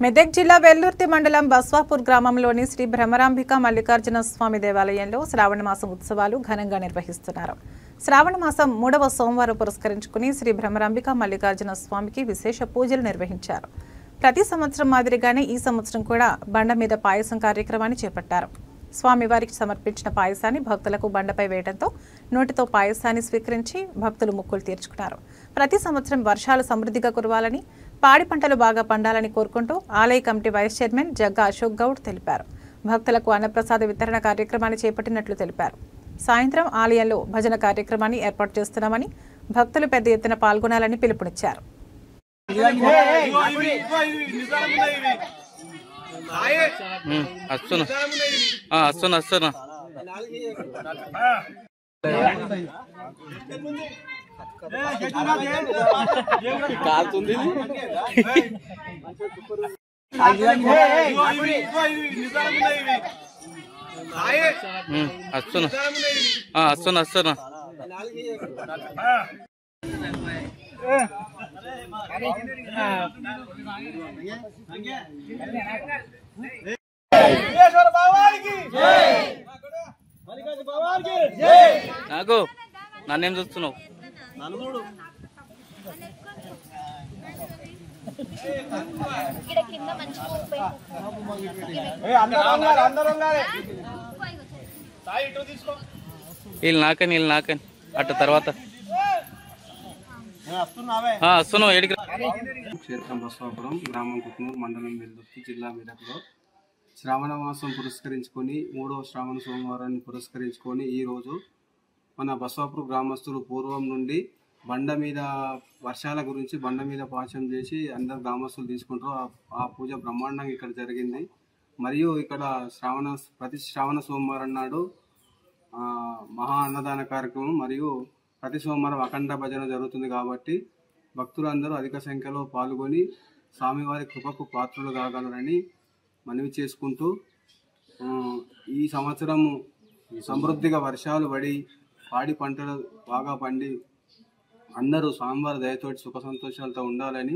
మెదక్ జిల్లా వెల్లుర్తి మండలం బస్వాపూర్ గ్రామంలోని శ్రీ భ్రమరాంబిక మల్లికార్జున స్వామి దేవాలయంలో శ్రావణ మాసం ఉత్సవాలు ఘనంగా నిర్వహిస్తున్నారు. శ్రావణ మాసం 3వ సోమవారం పురస్కరించుకుని శ్రీ భ్రమరాంబిక మల్లికార్జున స్వామికి విశేష పూజలు నిర్వహించారు. ప్రతి సంవత్సరం మాదిరిగానే ఈ సంవత్సరం కూడా బండ మీద పాయసం కార్యక్రమాన్ని చేపట్టారు. స్వామివారికి సమర్పించిన పాయసాన్ని భక్తులకు బండపై వేయడంతో నోటితో పాయసాన్ని స్వీకరించి భక్తులు మొక్కులు తీర్చుకున్నారు. ప్రతి సంవత్సరం వర్షాలు సమృద్ధిగా కురవాలని, పాడి పంటలు బాగా పండాలని కోరుకుంటూ ఆలయ committee vice chairman Jagga Ashok Goud తెలిపారు. భక్తులకు అన్నప్రసాద వితరణ కార్యక్రమాన్ని చేపట్టినట్లు తెలిపారు. సాయంత్రం ఆలయంలో భజన కార్యక్రమాన్ని ఏర్పాటు చేస్తున్నామని, భక్తులు పెద్ద ఎత్తున పాల్గొనాలని పిలుపునిచ్చారు. నాకు నన్నేం చూస్తున్నావు? వీళ్ళు నాకని అట్ట తర్వాత క్షేత్రం బస్వాపురం, గ్రామం కుక్నూరు, మండలం వెల్లుర్తి, జిల్లా మెదక్లో శ్రావణ మాసం పురస్కరించుకొని 3వ శ్రావణ సోమవారాన్ని పురస్కరించుకొని ఈరోజు మన బస్వాపురం గ్రామస్తులు పూర్వం నుండి బండ మీద వర్షాల గురించి బండ మీద పాచం చేసి అందరు గ్రామస్తులు తీసుకుంటారు. ఆ పూజ బ్రహ్మాండంగా ఇక్కడ జరిగింది. మరియు ఇక్కడ ప్రతి శ్రావణ సోమవారం నాడు మహా అన్నదాన కార్యక్రమం మరియు ప్రతి సోమవారం అఖండ భజన జరుగుతుంది. కాబట్టి భక్తులందరూ అధిక సంఖ్యలో పాల్గొని స్వామివారి కృపకు పాత్రలు కాగలరని మనవి చేసుకుంటూ, ఈ సంవత్సరం సమృద్ధిగా వర్షాలు పడి పాడి పంటలు బాగా పండి అందరూ స్వామివారి దయతోటి సుఖ సంతోషాలతో ఉండాలని